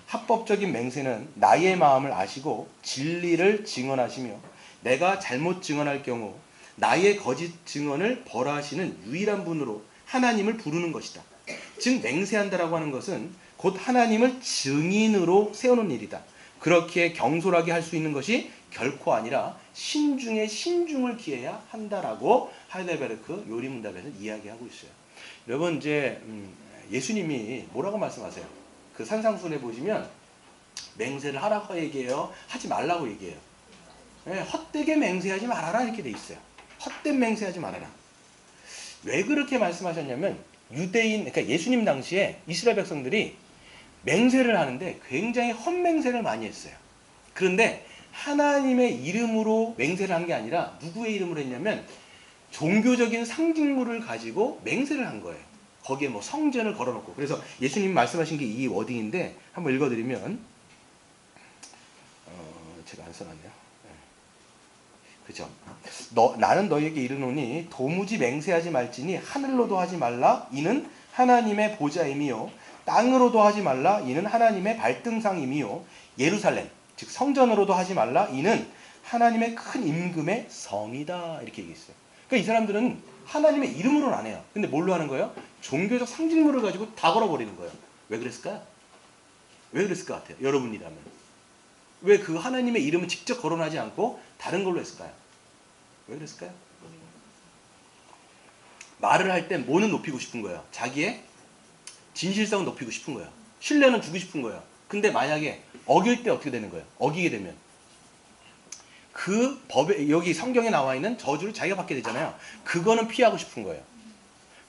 합법적인 맹세는 나의 마음을 아시고 진리를 증언하시며 내가 잘못 증언할 경우 나의 거짓 증언을 벌하시는 유일한 분으로 하나님을 부르는 것이다. 즉 맹세한다라고 하는 것은 곧 하나님을 증인으로 세우는 일이다. 그렇게 경솔하게 할 수 있는 것이 결코 아니라 신중에 신중을 기해야 한다라고 하이델베르크 요리문답에서 이야기하고 있어요. 여러분 이제 예수님이 뭐라고 말씀하세요? 그 산상순에 보시면 맹세를 하라고 얘기해요? 하지 말라고 얘기해요? 네, 헛되게 맹세하지 말아라 이렇게 돼 있어요. 헛된 맹세하지 말아라. 왜 그렇게 말씀하셨냐면 유대인, 그러니까 예수님 당시에 이스라엘 백성들이 맹세를 하는데 굉장히 헛맹세를 많이 했어요. 그런데 하나님의 이름으로 맹세를 한 게 아니라 누구의 이름으로 했냐면 종교적인 상징물을 가지고 맹세를 한 거예요. 거기에 뭐 성전을 걸어놓고. 그래서 예수님 말씀하신 게 이 워딩인데 한번 읽어드리면 제가 안 써놨네요. 그죠? 나는 너에게 이르노니 도무지 맹세하지 말지니 하늘로도 하지 말라 이는 하나님의 보좌임이요 땅으로도 하지 말라 이는 하나님의 발등상임이요 예루살렘 즉 성전으로도 하지 말라 이는 하나님의 큰 임금의 성이다 이렇게 얘기했어요. 그러니까 이 사람들은 하나님의 이름으로는 안 해요. 근데 뭘로 하는 거예요? 종교적 상징물을 가지고 다 걸어버리는 거예요. 왜 그랬을까요? 왜 그랬을 것 같아요? 여러분이라면. 왜 그 하나님의 이름을 직접 거론하지 않고 다른 걸로 했을까요? 왜 그랬을까요? 말을 할 때 뭐는 높이고 싶은 거예요? 자기의 진실성은 높이고 싶은 거예요. 신뢰는 주고 싶은 거예요. 근데 만약에 어길 때 어떻게 되는 거예요? 어기게 되면 그 법에 여기 성경에 나와 있는 저주를 자기가 받게 되잖아요. 그거는 피하고 싶은 거예요.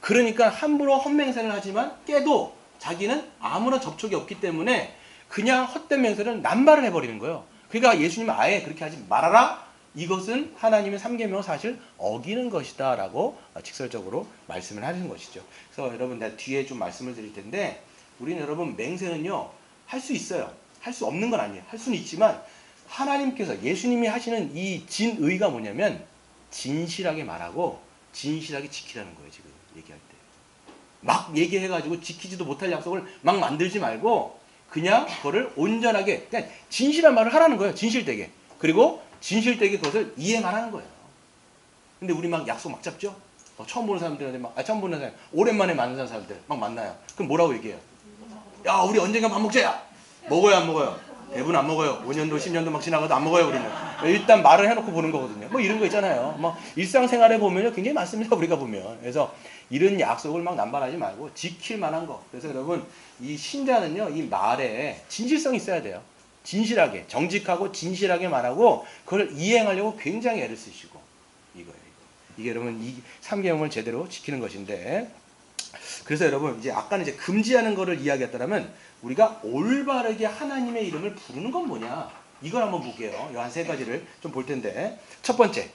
그러니까 함부로 헛맹세를 하지만 깨도 자기는 아무런 접촉이 없기 때문에 그냥 헛된 맹세를 남발을 해버리는 거예요. 그러니까 예수님은 아예 그렇게 하지 말아라. 이것은 하나님의 3계명을 사실 어기는 것이다 라고 직설적으로 말씀을 하시는 것이죠. 그래서 여러분 내가 뒤에 좀 말씀을 드릴 텐데 우리는 여러분 맹세는요 할 수 있어요. 할 수 없는 건 아니에요. 할 수는 있지만 하나님께서 예수님이 하시는 이 진의가 뭐냐면 진실하게 말하고 진실하게 지키라는 거예요. 지금 얘기할 때 막 얘기해가지고 지키지도 못할 약속을 막 만들지 말고 그냥 그거를 온전하게 그냥 진실한 말을 하라는 거예요. 진실되게. 그리고 진실되게 그것을 이행하라는 거예요. 근데 우리 막 약속 막 잡죠? 처음 보는 사람들한테 처음 보는 사람, 오랜만에 만나는 사람들 막 만나요. 그럼 뭐라고 얘기해요? 야, 우리 언젠가 밥 먹자, 야! 먹어요, 안 먹어요? 대부분 안 먹어요. 5년도, 10년도 막 지나가도 안 먹어요, 우리는. 일단 말을 해놓고 보는 거거든요. 뭐 이런 거 있잖아요. 뭐 일상생활에 보면요, 굉장히 많습니다, 우리가 보면. 그래서 이런 약속을 막 남발하지 말고 지킬 만한 거. 그래서 여러분, 이 신자는요, 이 말에 진실성이 있어야 돼요. 진실하게, 정직하고 진실하게 말하고 그걸 이행하려고 굉장히 애를 쓰시고 이거예요. 이게 여러분 이 3계명을 제대로 지키는 것인데 그래서 여러분 이제 아까는 이제 금지하는 거를 이야기했다면 우리가 올바르게 하나님의 이름을 부르는 건 뭐냐 이걸 한번 볼게요. 한 세 가지를 좀 볼 텐데 첫 번째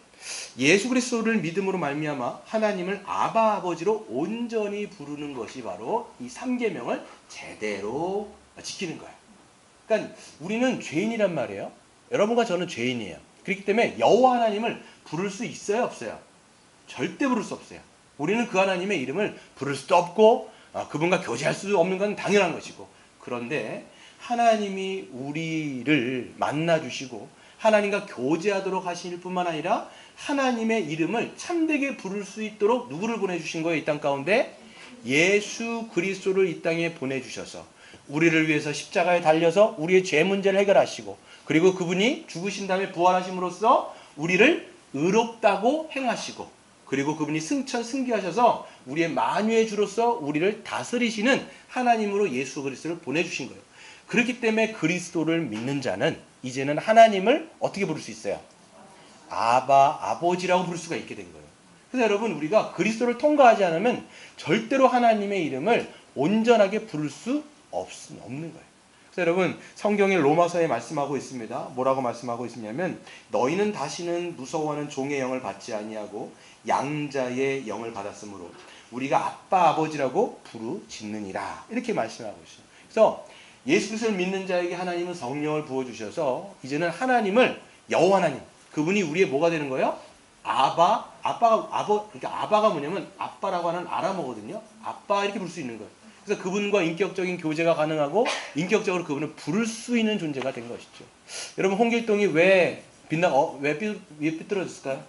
예수 그리스도를 믿음으로 말미암아 하나님을 아바 아버지로 온전히 부르는 것이 바로 이 3계명을 제대로 지키는 거예요. 그러니까 우리는 죄인이란 말이에요. 여러분과 저는 죄인이에요. 그렇기 때문에 여호와 하나님을 부를 수 있어요, 없어요? 절대 부를 수 없어요. 우리는 그 하나님의 이름을 부를 수도 없고 그분과 교제할 수 없는 건 당연한 것이고, 그런데 하나님이 우리를 만나주시고 하나님과 교제하도록 하실 뿐만 아니라 하나님의 이름을 참되게 부를 수 있도록 누구를 보내주신 거예요? 이 땅 가운데 예수 그리스도를 이 땅에 보내주셔서 우리를 위해서 십자가에 달려서 우리의 죄 문제를 해결하시고, 그리고 그분이 죽으신 다음에 부활하심으로써 우리를 의롭다고 행하시고, 그리고 그분이 승천하셔서 우리의 만유의 주로서 우리를 다스리시는 하나님으로 예수 그리스도를 보내주신 거예요. 그렇기 때문에 그리스도를 믿는 자는 이제는 하나님을 어떻게 부를 수 있어요? 아바, 아버지라고 부를 수가 있게 된 거예요. 그래서 여러분, 우리가 그리스도를 통과하지 않으면 절대로 하나님의 이름을 온전하게 부를 수 없는 거예요. 그래서 여러분, 성경의 로마서에 말씀하고 있습니다. 뭐라고 말씀하고 있냐면, 너희는 다시는 무서워하는 종의 영을 받지 아니하고 양자의 영을 받았으므로 우리가 아빠 아버지라고 부르짖느니라, 이렇게 말씀하고 있어요. 그래서 예수 그리스도를 믿는 자에게 하나님은 성령을 부어주셔서 이제는 하나님을, 여호와 하나님, 그분이 우리의 뭐가 되는 거예요? 그러니까 아바가 뭐냐면 아빠라고 하는 아람어거든요. 아빠 이렇게 부를 수 있는 거예요. 그래서 그분과 인격적인 교제가 가능하고 인격적으로 그분을 부를 수 있는 존재가 된 것이죠. 여러분, 홍길동이 왜 삐뚤어졌을까요?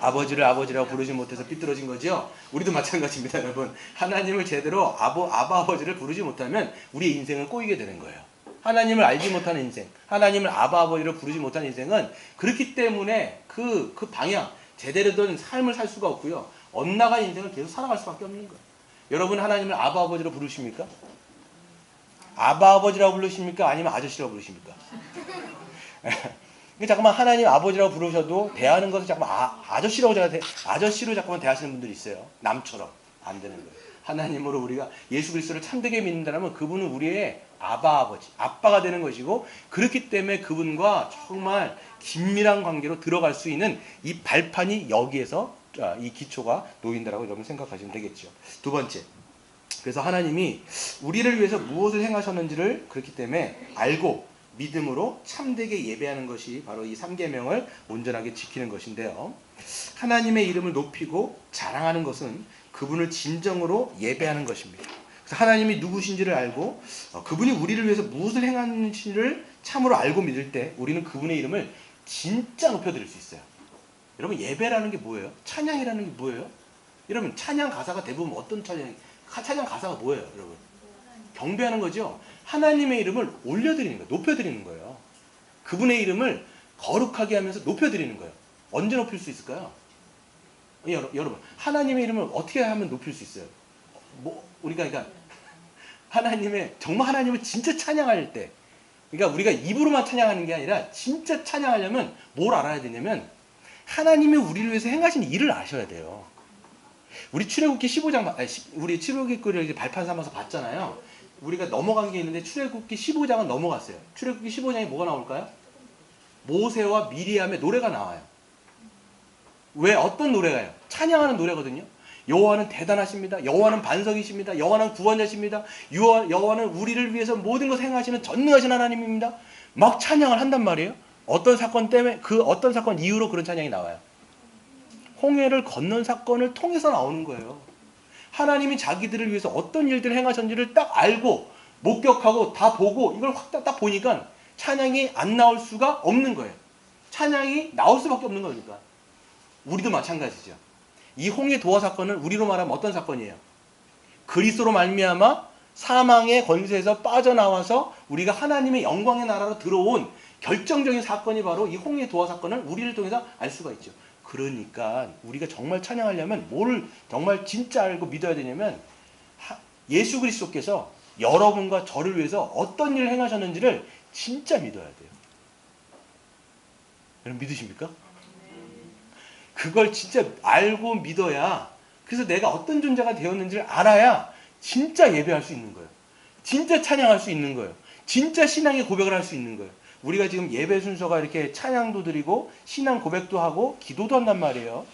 아버지를 아버지라고 부르지 못해서 삐뚤어진 거죠. 우리도 마찬가지입니다, 여러분. 하나님을 제대로 아바 아버지를 부르지 못하면 우리의 인생은 꼬이게 되는 거예요. 하나님을 알지 못하는 인생, 하나님을 아바 아버지로 부르지 못하는 인생은 그렇기 때문에 그 방향, 제대로 된 삶을 살 수가 없고요. 엇나간 인생을 계속 살아갈 수밖에 없는 거예요. 여러분, 하나님을 아바 아버지로 부르십니까? 아바 아버지라고 부르십니까? 아니면 아저씨라고 부르십니까? 잠깐만, 하나님 아버지라고 부르셔도 대하는 것을 잠깐만 아저씨로 잠깐만 대하시는 분들이 있어요. 남처럼 안 되는 거예요. 하나님으로 우리가 예수 그리스도를 참되게 믿는다면 그분은 우리의 아바 아버지, 아빠가 되는 것이고, 그렇기 때문에 그분과 정말 긴밀한 관계로 들어갈 수 있는 이 발판이 여기에서 이 기초가 놓인다라고 여러분 생각하시면 되겠죠. 두 번째, 그래서 하나님이 우리를 위해서 무엇을 행하셨는지를 그렇기 때문에 알고 믿음으로 참되게 예배하는 것이 바로 이 3계명을 온전하게 지키는 것인데요. 하나님의 이름을 높이고 자랑하는 것은 그분을 진정으로 예배하는 것입니다. 그래서 하나님이 누구신지를 알고 그분이 우리를 위해서 무엇을 행하는지를 참으로 알고 믿을 때 우리는 그분의 이름을 진짜 높여드릴 수 있어요. 여러분, 예배라는 게 뭐예요? 찬양이라는 게 뭐예요? 여러분, 찬양 가사가 대부분 어떤 찬양 가사가 뭐예요, 여러분? 경배하는 거죠. 하나님의 이름을 올려드리는 거예요. 높여드리는 거예요. 그분의 이름을 거룩하게 하면서 높여드리는 거예요. 언제 높일 수 있을까요? 여러분, 하나님의 이름을 어떻게 하면 높일 수 있어요? 우리가 그러니까 정말 하나님을 진짜 찬양할 때, 그러니까 우리가 입으로만 찬양하는 게 아니라 진짜 찬양하려면 뭘 알아야 되냐면 하나님이 우리를 위해서 행하신 일을 아셔야 돼요. 우리 출애굽기 15장, 우리 출애굽기를 이제 발판 삼아서 봤잖아요. 우리가 넘어간 게 있는데 출애굽기 15장은 넘어갔어요. 출애굽기 15장에 뭐가 나올까요? 모세와 미리암의 노래가 나와요. 왜? 어떤 노래가요? 찬양하는 노래거든요. 여호와는 대단하십니다. 여호와는 반석이십니다. 여호와는 구원자십니다. 여호와는 우리를 위해서 모든 것을 행하시는 전능하신 하나님입니다. 막 찬양을 한단 말이에요. 어떤 사건 때문에, 그 어떤 사건 이후로 그런 찬양이 나와요. 홍해를 건넌 사건을 통해서 나오는 거예요. 하나님이 자기들을 위해서 어떤 일들을 행하셨는지를 딱 알고 목격하고 다 보고 이걸 딱 보니까 찬양이 안 나올 수가 없는 거예요. 찬양이 나올 수밖에 없는 거니까. 우리도 마찬가지죠. 이 홍해 도화 사건은 우리로 말하면 어떤 사건이에요? 그리스도로 말미암아 사망의 권세에서 빠져나와서 우리가 하나님의 영광의 나라로 들어온 결정적인 사건이 바로 이 홍해 도화 사건을 우리를 통해서 알 수가 있죠. 그러니까 우리가 정말 찬양하려면 뭘 정말 진짜 알고 믿어야 되냐면 예수 그리스도께서 여러분과 저를 위해서 어떤 일을 행하셨는지를 진짜 믿어야 돼요. 여러분, 믿으십니까? 그걸 진짜 알고 믿어야, 그래서 내가 어떤 존재가 되었는지를 알아야 진짜 예배할 수 있는 거예요. 진짜 찬양할 수 있는 거예요. 진짜 신앙의 고백을 할 수 있는 거예요. 우리가 지금 예배 순서가 이렇게 찬양도 드리고 신앙 고백도 하고 기도도 한단 말이에요.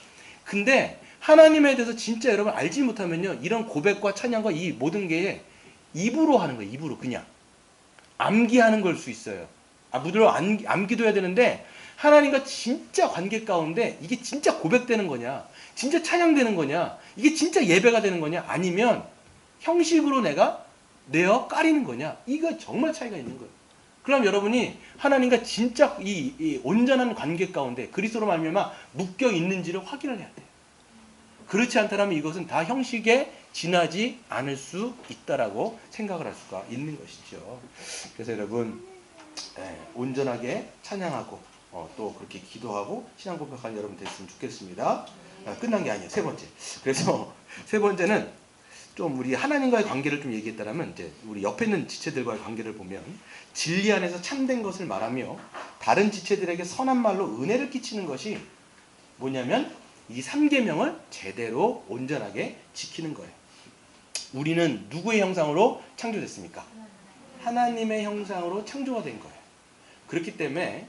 근데 하나님에 대해서 진짜 여러분 알지 못하면요, 이런 고백과 찬양과 이 모든 게 입으로 하는 거예요. 입으로 그냥 암기하는 걸 수 있어요. 물론 암기도 해야 되는데, 하나님과 진짜 관계 가운데 이게 진짜 고백되는 거냐, 진짜 찬양되는 거냐, 이게 진짜 예배가 되는 거냐, 아니면 형식으로 내가 내어 까리는 거냐, 이거 정말 차이가 있는 거예요. 그럼 여러분이 하나님과 진짜 이 온전한 관계 가운데 그리스도로 말미암아 묶여 있는지를 확인을 해야 돼요. 그렇지 않다면 이것은 다 형식에 지나지 않을 수 있다라고 생각을 할 수가 있는 것이죠. 그래서 여러분, 온전하게 찬양하고 또 그렇게 기도하고 신앙 고백하는 여러분 됐으면 좋겠습니다. 끝난 게 아니에요. 세 번째. 그래서 세 번째는 좀 우리 하나님과의 관계를 좀 얘기했다면, 이제 우리 옆에 있는 지체들과의 관계를 보면 진리 안에서 참된 것을 말하며 다른 지체들에게 선한 말로 은혜를 끼치는 것이 뭐냐면 이 3계명을 제대로 온전하게 지키는 거예요. 우리는 누구의 형상으로 창조됐습니까? 하나님의 형상으로 창조가 된 거예요. 그렇기 때문에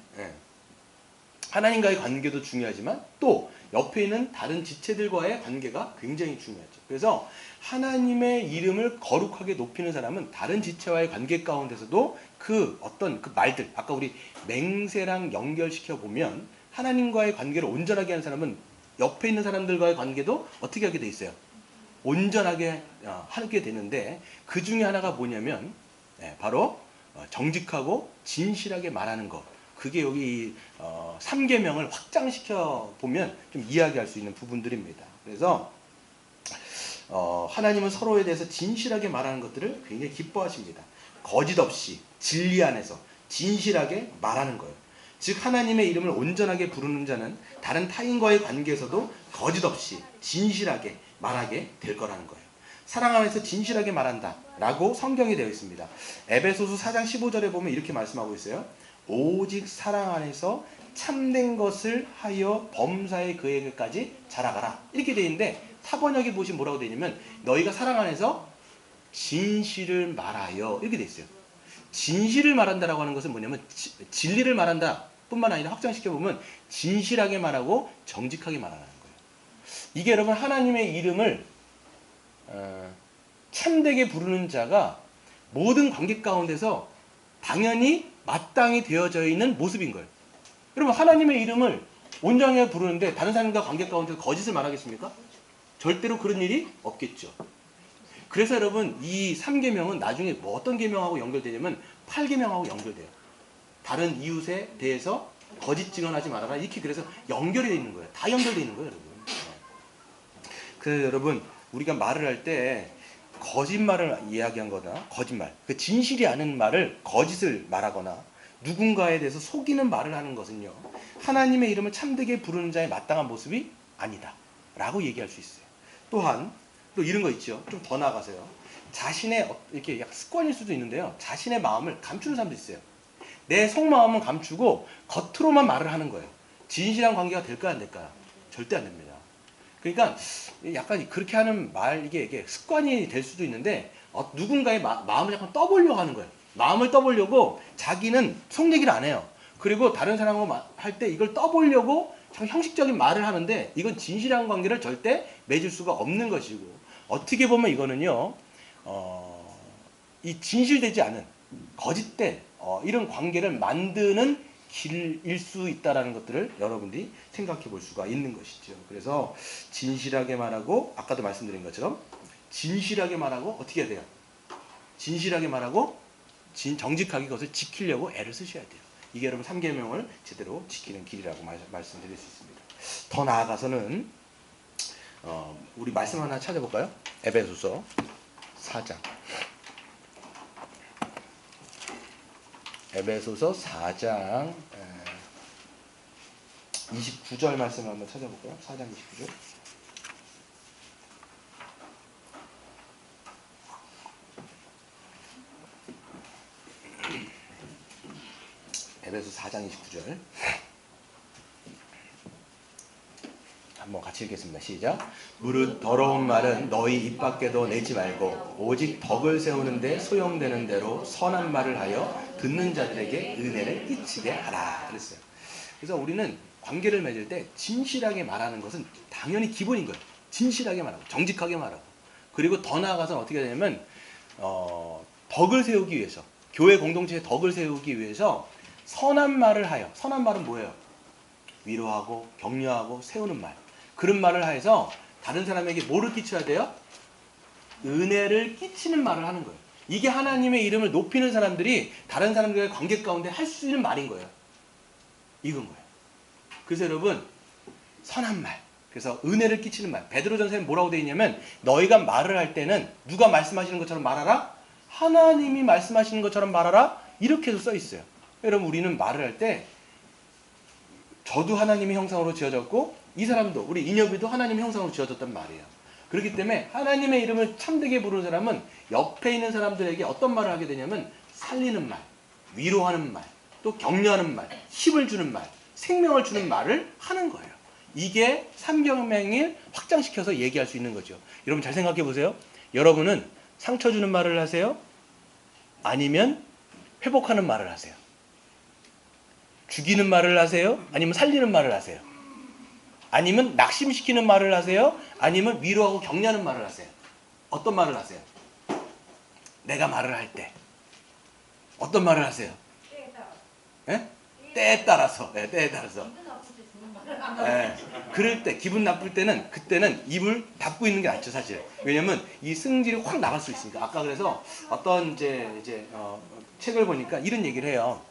하나님과의 관계도 중요하지만 또 옆에 있는 다른 지체들과의 관계가 굉장히 중요하죠. 그래서 하나님의 이름을 거룩하게 높이는 사람은 다른 지체와의 관계 가운데서도 그 어떤 그 말들, 아까 우리 맹세랑 연결시켜 보면 하나님과의 관계를 온전하게 하는 사람은 옆에 있는 사람들과의 관계도 어떻게 하게 돼 있어요? 온전하게 하게 되는데, 그 중에 하나가 뭐냐면 바로 정직하고 진실하게 말하는 것. 그게 여기 3계명을 확장시켜 보면 좀 이야기할 수 있는 부분들입니다. 그래서 하나님은 서로에 대해서 진실하게 말하는 것들을 굉장히 기뻐하십니다. 거짓 없이 진리 안에서 진실하게 말하는 거예요. 즉 하나님의 이름을 온전하게 부르는 자는 다른 타인과의 관계에서도 거짓 없이 진실하게 말하게 될 거라는 거예요. 사랑 안에서 진실하게 말한다 라고 성경이 되어 있습니다. 에베소서 4장 15절에 보면 이렇게 말씀하고 있어요. 오직 사랑 안에서 참된 것을 하여 범사의 그에게까지 자라가라, 이렇게 되어 있는데, 타번역에 보시면 뭐라고 되어 있냐면 너희가 사랑 안에서 진실을 말하여, 이렇게 되어 있어요. 진실을 말한다라고 하는 것은 뭐냐면 진리를 말한다 뿐만 아니라 확장시켜보면 진실하게 말하고 정직하게 말하는 거예요. 이게 여러분 하나님의 이름을 참되게 부르는 자가 모든 관계 가운데서 당연히 마땅히 되어져 있는 모습인 거예요. 여러분 하나님의 이름을 온전하게 부르는데 다른 사람과 관계 가운데서 거짓을 말하겠습니까? 절대로 그런 일이 없겠죠. 그래서 여러분 이 3계명은 나중에 뭐 어떤 계명하고 연결되냐면 8계명하고 연결돼요. 다른 이웃에 대해서 거짓 증언하지 말아라, 이렇게 그래서 연결이 되어 있는 거예요. 다 연결되어 있는 거예요, 여러분. 그래서 여러분 우리가 말을 할 때 거짓말을 이야기한 거나 거짓말, 그 진실이 아닌 말을 거짓을 말하거나 누군가에 대해서 속이는 말을 하는 것은요, 하나님의 이름을 참되게 부르는 자의 마땅한 모습이 아니다 라고 얘기할 수 있어요. 또한 또 이런 거 있죠. 좀 더 나아가서요, 자신의 이렇게 약간 습관일 수도 있는데요, 자신의 마음을 감추는 사람도 있어요. 내 속마음은 감추고 겉으로만 말을 하는 거예요. 진실한 관계가 될까 안 될까? 절대 안 됩니다. 그러니까 약간 그렇게 하는 말, 이게 습관이 될 수도 있는데 누군가의 마음을 약간 떠보려고 하는 거예요. 마음을 떠보려고 자기는 속 얘기를 안 해요. 그리고 다른 사람하고 할 때 이걸 떠보려고 참 형식적인 말을 하는데, 이건 진실한 관계를 절대 맺을 수가 없는 것이고, 어떻게 보면 이거는요, 이 진실되지 않은 거짓된 이런 관계를 만드는 길일 수 있다라는 것들을 여러분들이 생각해 볼 수가 있는 것이죠. 그래서 진실하게 말하고, 아까도 말씀드린 것처럼 진실하게 말하고 어떻게 해야 돼요? 진실하게 말하고 정직하게 그것을 지키려고 애를 쓰셔야 돼요. 이게 여러분 3계명을 제대로 지키는 길이라고 말씀드릴 수 있습니다. 더 나아가서는 우리 말씀 하나 찾아볼까요? 에베소서 4장. 에베소서 4장 29절 말씀을 한번 찾아볼까요? 4장 29절. 에베소 4장 29절 한번 같이 읽겠습니다. 시작. 무릇 더러운 말은 너희 입 밖에도 내지 말고 오직 덕을 세우는데 소용되는 대로 선한 말을 하여 듣는 자들에게 은혜를 끼치게 하라 그랬어요. 그래서 우리는 관계를 맺을 때 진실하게 말하는 것은 당연히 기본인 거예요. 진실하게 말하고 정직하게 말하고, 그리고 더 나아가서는 어떻게 되냐면 덕을 세우기 위해서, 교회 공동체의 덕을 세우기 위해서 선한 말을 하여, 선한 말은 뭐예요? 위로하고 격려하고 세우는 말, 그런 말을 하여서 다른 사람에게 뭐를 끼쳐야 돼요? 은혜를 끼치는 말을 하는 거예요. 이게 하나님의 이름을 높이는 사람들이 다른 사람들과의 관계 가운데 할 수 있는 말인 거예요. 이건 거예요. 그래서 여러분, 선한 말, 그래서 은혜를 끼치는 말, 베드로전서에 뭐라고 되어 있냐면 너희가 말을 할 때는 누가 말씀하시는 것처럼 말하라? 하나님이 말씀하시는 것처럼 말하라? 이렇게도 써 있어요. 여러분, 우리는 말을 할 때 저도 하나님의 형상으로 지어졌고 이 사람도, 우리 인혁이도 하나님의 형상으로 지어졌단 말이에요. 그렇기 때문에 하나님의 이름을 참되게 부르는 사람은 옆에 있는 사람들에게 어떤 말을 하게 되냐면 살리는 말, 위로하는 말, 또 격려하는 말, 힘을 주는 말, 생명을 주는 말을 하는 거예요. 이게 삼경명일 확장시켜서 얘기할 수 있는 거죠. 여러분 잘 생각해 보세요. 여러분은 상처 주는 말을 하세요? 아니면 회복하는 말을 하세요? 죽이는 말을 하세요? 아니면 살리는 말을 하세요? 아니면 낙심시키는 말을 하세요? 아니면 위로하고 격려하는 말을 하세요? 어떤 말을 하세요? 내가 말을 할 때 어떤 말을 하세요? 때에 따라서. 네, 때에 따라서. 네, 그럴 때, 기분 나쁠 때는, 그때는 입을 닫고 있는 게 낫죠, 사실. 왜냐면 이 승질이 확 나갈 수 있으니까. 아까 그래서 어떤 책을 보니까 이런 얘기를 해요.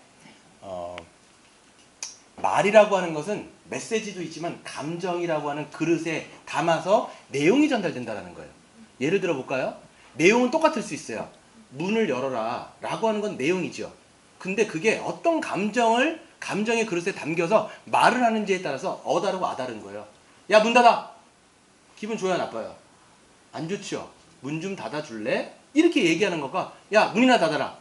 말이라고 하는 것은 메시지도 있지만 감정이라고 하는 그릇에 담아서 내용이 전달된다는 거예요. 예를 들어 볼까요? 내용은 똑같을 수 있어요. 문을 열어라 라고 하는 건 내용이죠. 근데 그게 어떤 감정의 그릇에 담겨서 말을 하는지에 따라서 어다르고 아다른 거예요. 야, 문 닫아! 기분 좋아요, 나빠요? 안 좋죠? 문 좀 닫아줄래? 이렇게 얘기하는 것과 야, 문이나 닫아라!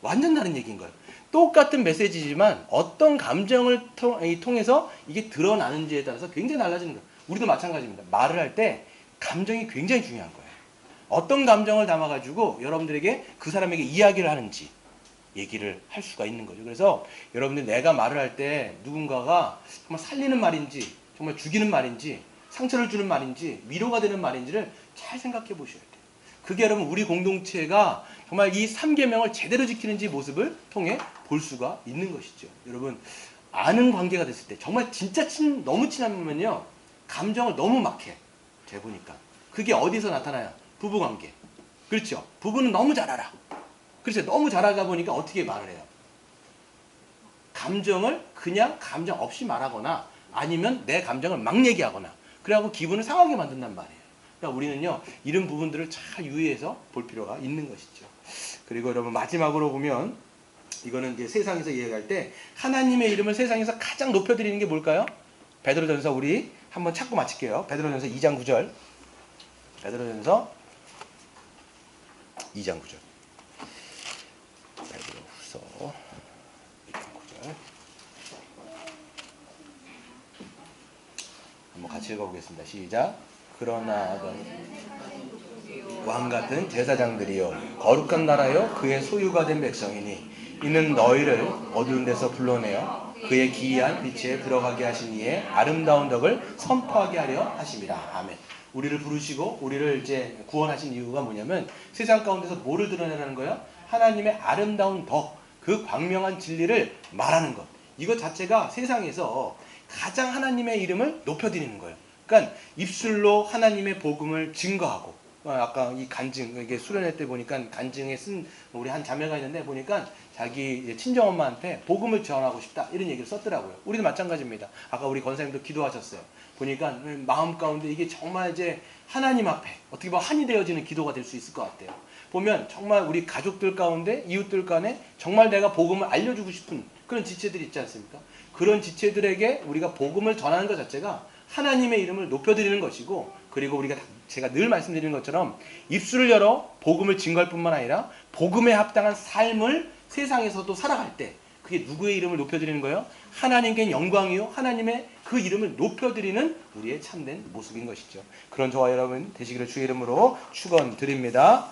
완전 다른 얘기인 거예요. 똑같은 메시지지만 어떤 감정을 통해서 이게 드러나는지에 따라서 굉장히 달라지는 거예요. 우리도 마찬가지입니다. 말을 할 때 감정이 굉장히 중요한 거예요. 어떤 감정을 담아가지고 여러분들에게 그 사람에게 이야기를 하는지 얘기를 할 수가 있는 거죠. 그래서 여러분들 내가 말을 할 때 누군가가 정말 살리는 말인지, 정말 죽이는 말인지, 상처를 주는 말인지, 위로가 되는 말인지를 잘 생각해 보셔야 돼요. 그게 여러분 우리 공동체가 정말 이 3계명을 제대로 지키는지 모습을 통해 볼 수가 있는 것이죠. 여러분, 아는 관계가 됐을 때 정말 진짜 너무 친하면요 감정을 너무 막 해. 제가 보니까 그게 어디서 나타나요? 부부관계. 그렇죠. 부부는 너무 잘 알아. 그렇죠. 너무 잘 알다 보니까 어떻게 말을 해요? 감정을 그냥 감정 없이 말하거나 아니면 내 감정을 막 얘기하거나 그래갖고 기분을 상하게 만든단 말이에요. 그러니까 우리는요 이런 부분들을 잘 유의해서 볼 필요가 있는 것이죠. 그리고 여러분 마지막으로 보면 이거는 이제 세상에서 이해할 때 하나님의 이름을 세상에서 가장 높여드리는 게 뭘까요? 베드로전서 우리 한번 찾고 마칠게요. 베드로전서 2장 9절. 베드로전서 2장 9절. 베드로후서 2장 9절. 한번 같이 읽어보겠습니다. 시작. 그러나 왕같은 제사장들이요 거룩한 나라요 그의 소유가 된 백성이니 이는 너희를 어두운 데서 불러내어 그의 기이한 빛에 들어가게 하신 이의 아름다운 덕을 선포하게 하려 하심이라. 아멘. 우리를 부르시고 우리를 이제 구원하신 이유가 뭐냐면 세상 가운데서 뭐를 드러내라는 거예요? 하나님의 아름다운 덕, 그 광명한 진리를 말하는 것. 이것 자체가 세상에서 가장 하나님의 이름을 높여드리는 거예요. 그러니까 입술로 하나님의 복음을 증거하고, 아까 이 간증, 이게 수련회 때 보니까 간증에 쓴 우리 한 자매가 있는데 보니까 자기 친정엄마한테 복음을 전하고 싶다 이런 얘기를 썼더라고요. 우리도 마찬가지입니다. 아까 우리 권사님도 기도하셨어요. 보니까 마음 가운데 이게 정말 이제 하나님 앞에 어떻게 보면 한이 되어지는 기도가 될 수 있을 것 같아요. 보면 정말 우리 가족들 가운데 이웃들 간에 정말 내가 복음을 알려주고 싶은 그런 지체들이 있지 않습니까? 그런 지체들에게 우리가 복음을 전하는 것 자체가 하나님의 이름을 높여드리는 것이고, 그리고 우리가 제가 늘 말씀드리는 것처럼 입술을 열어 복음을 증거할 뿐만 아니라 복음에 합당한 삶을 세상에서도 살아갈 때 그게 누구의 이름을 높여드리는 거예요? 하나님께 영광이요 하나님의 그 이름을 높여드리는 우리의 참된 모습인 것이죠. 그런 저와 여러분 되시기를 주의 이름으로 축원드립니다.